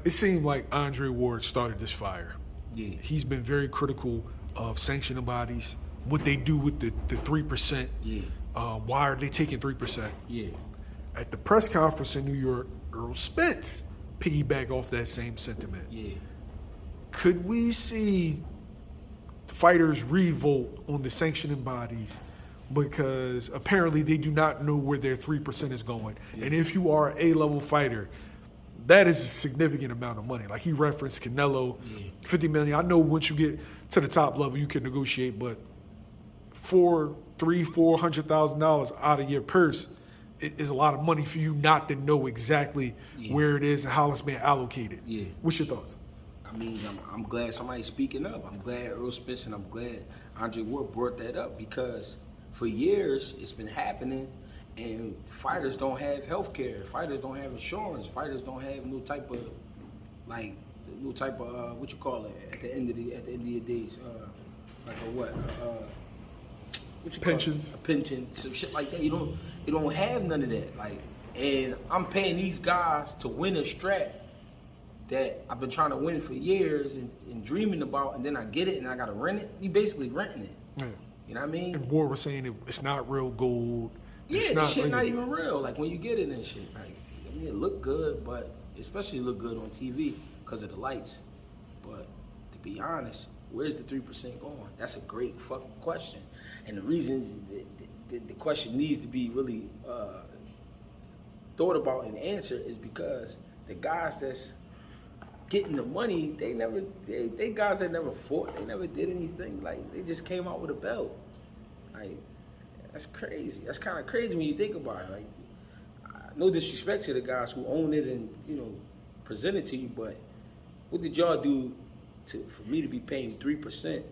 it seemed like Andre Ward started this fire. Yeah. He's been very critical of sanctioning bodies, what they do with the 3%. Yeah. Why are they taking 3%? Yeah. At the press conference in New York, Errol Spence piggyback off that same sentiment. Yeah. Could we see fighters revolt on the sanctioning bodies because apparently they do not know where their 3% is going? Yeah. And if you are an A-level fighter, that is a significant amount of money. Like he referenced Canelo, $50 million. I know once you get to the top level, you can negotiate, but $400,000 out of your purse is a lot of money for you not to know exactly where it is and how it's being allocated. Yeah. What's your thoughts? I mean, I'm glad somebody's speaking up. I'm glad Errol Spence and I'm glad Andre Ward brought that up because for years it's been happening and fighters don't have health care. Fighters don't have insurance. Fighters don't have no type of what you call it at the end of your days. Like a what? What you Pensions. Call it? A pension, some shit like that. You don't have none of that. Like, and I'm paying these guys to win a strap that I've been trying to win for years and dreaming about, and then I get it and I gotta rent it. You basically renting it. Yeah. You know what I mean? And Ward was saying it's not real gold. Yeah, the shit not even real. Like when you get it and shit, like I mean, it look good, but especially look good on TV because of the lights. But to be honest, where's the 3% going? That's a great fucking question. And the reason the question needs to be really thought about and answered is because the guys that's getting the money, they guys that never fought, they never did anything. Like they just came out with a belt. Like that's crazy. That's kind of crazy when you think about it. Like no disrespect to the guys who own it and present it to you, but what did y'all do for me to be paying 3%?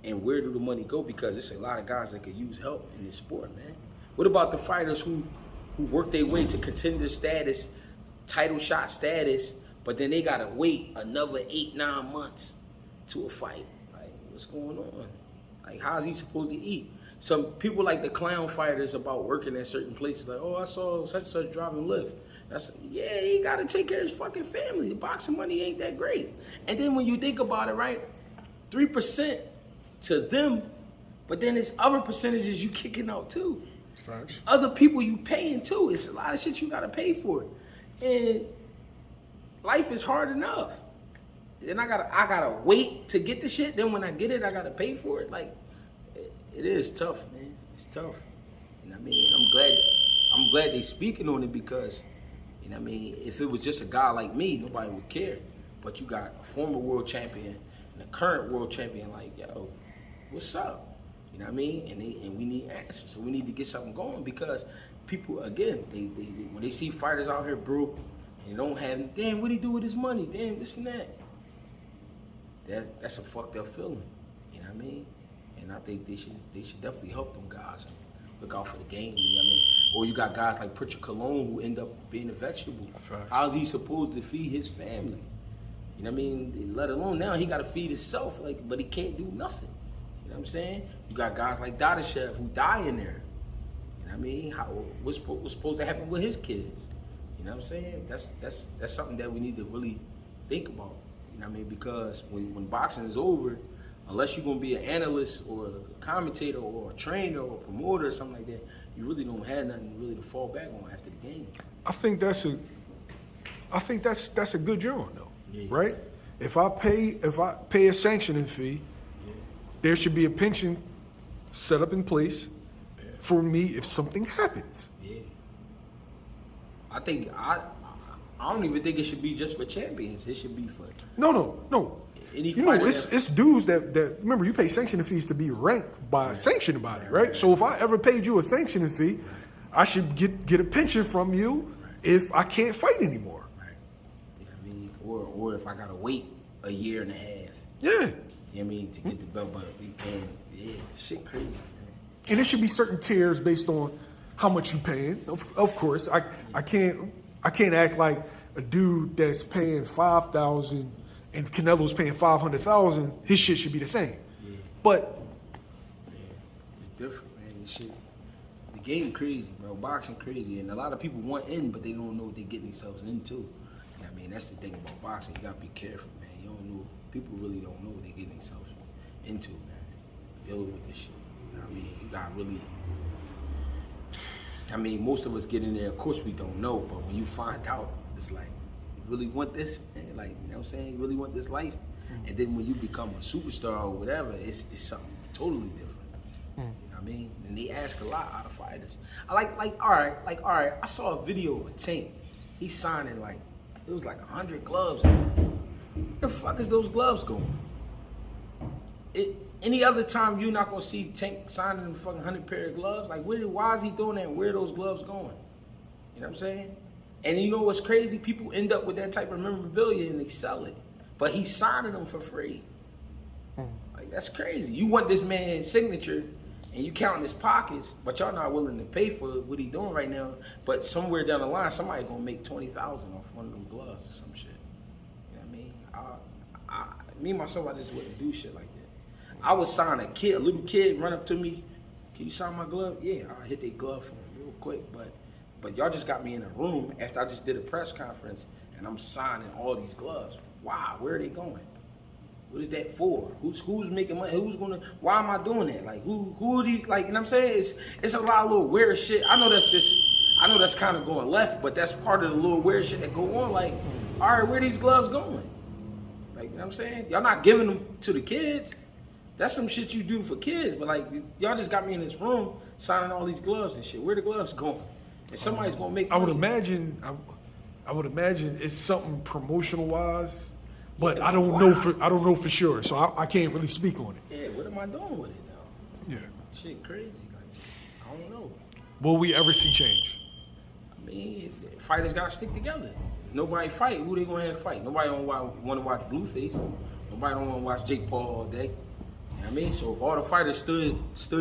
And where do the money go? Because it's a lot of guys that could use help in this sport, man. What about the fighters who work their way to contender status, title shot status, but then they gotta wait another 8-9 months to a fight? Like, what's going on? Like, how's he supposed to eat? Some people like the clown fighters about working at certain places. Like, oh, I saw such and such driving Lyft. Yeah, he gotta take care of his fucking family. The boxing money ain't that great. And then when you think about it, right, 3% to them, but then there's other percentages you kicking out too. It's other people you paying too. It's a lot of shit you gotta pay for it. And life is hard enough. Then I gotta wait to get the shit. Then when I get it, I gotta pay for it. Like it is tough, man. It's tough. You know what I mean? And I'm glad they speaking on it because, you know what I mean, if it was just a guy like me, nobody would care. But you got a former world champion and a current world champion, like, yo, what's up? You know what I mean? And we need answers. So we need to get something going because people, again, they when they see fighters out here broke and they don't have, damn, what do he do with his money? Damn, this and that. That's a fucked up feeling. You know what I mean? And I think they should definitely help them guys and look out for the game. You know what I mean? Or you got guys like Pritchard Cologne who end up being a vegetable. How's he supposed to feed his family? You know what I mean? Let alone now he got to feed himself, but he can't do nothing. You know what I'm saying? You got guys like Dadashev who die in there. You know what I mean? What's supposed to happen with his kids? You know what I'm saying? That's something that we need to really think about. You know what I mean? Because when boxing is over, unless you're gonna be an analyst or a commentator or a trainer or a promoter or something like that, you really don't have nothing really to fall back on after the game. I think that's a good job though, right? If I pay a sanctioning fee, there should be a pension set up in place for me if something happens. Yeah. I think I don't even think it should be just for champions. It should be for no. Any it's dudes that remember you pay sanctioning fees to be ranked by a sanctioning body, right? So if I ever paid you a sanctioning fee, I should get a pension from you if I can't fight anymore. Right. You know what I mean? Or if I gotta wait a year and a half. Yeah. You know what I mean? To get the belt, but we paying, shit crazy, man. And it should be certain tiers based on how much you paying. Of course, I can't act like a dude that's paying $5,000 and Canelo's paying $500,000. His shit should be the same. Yeah. But it's different, man. This shit, the game crazy, bro. Boxing crazy, and a lot of people want in, but they don't know what they're getting themselves into. You know what I mean? And that's the thing about boxing. You gotta be careful, man. You don't know. People really don't know what they're getting themselves into, man. Dealing with this shit. You know what I mean? You gotta really. I mean, most of us get in there. Of course, we don't know, but when you find out, it's like, you really want this, man? Like, you know what I'm saying? You really want this life? And then when you become a superstar or whatever, it's something totally different. You know what I mean? And they ask a lot out of fighters. I all right. I saw a video of Tank. He's signing it was 100 gloves. Where the fuck is those gloves going? Any other time you're not gonna see Tank signing a fucking 100 pair of gloves? Like, why is he doing that? And where are those gloves going? You know what I'm saying? And you know what's crazy? People end up with that type of memorabilia and they sell it, but he's signing them for free. Like, that's crazy. You want this man's signature, and you counting his pockets, but y'all not willing to pay for what he doing right now. But somewhere down the line, somebody gonna make 20,000 off one of them gloves or some shit. You know what I mean? Me myself, I just wouldn't do shit like that. I would sign a little kid, run up to me, can you sign my glove? Yeah, I'll hit that glove for him real quick. But y'all just got me in a room after I just did a press conference, and I'm signing all these gloves. Wow, where are they going? What is that for? Who's making money? Why am I doing that? Like, who are these? Like, you know what I'm saying? It's a lot of little weird shit. I know that's kind of going left, but that's part of the little weird shit that go on. Like, all right, where are these gloves going? Like, you know what I'm saying? Y'all not giving them to the kids. That's some shit you do for kids, but like, y'all just got me in this room signing all these gloves and shit. Where the gloves going? And somebody's gonna make money. I would imagine it's something promotional wise, but I don't know for sure, so I can't really speak on it. Yeah, what am I doing with it now? Yeah. Shit crazy. Like, I don't know. Will we ever see change? I mean, fighters gotta stick together. Nobody fight. Who they gonna have fight? Nobody don't want to watch Blueface. Nobody don't want to watch Jake Paul all day. You know what I mean? So if all the fighters stood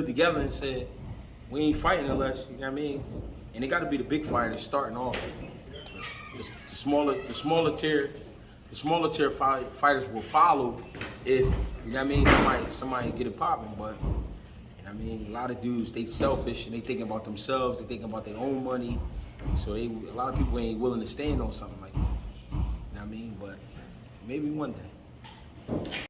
together and said, we ain't fighting unless, you know what I mean? And it got to be the big fighters starting off. The smaller tier fighters will follow if, you know what I mean, somebody get it popping. But, you know what I mean, a lot of dudes, they selfish and they thinking about themselves, they thinking about their own money. So a lot of people ain't willing to stand on something like that. You know what I mean? But maybe one day.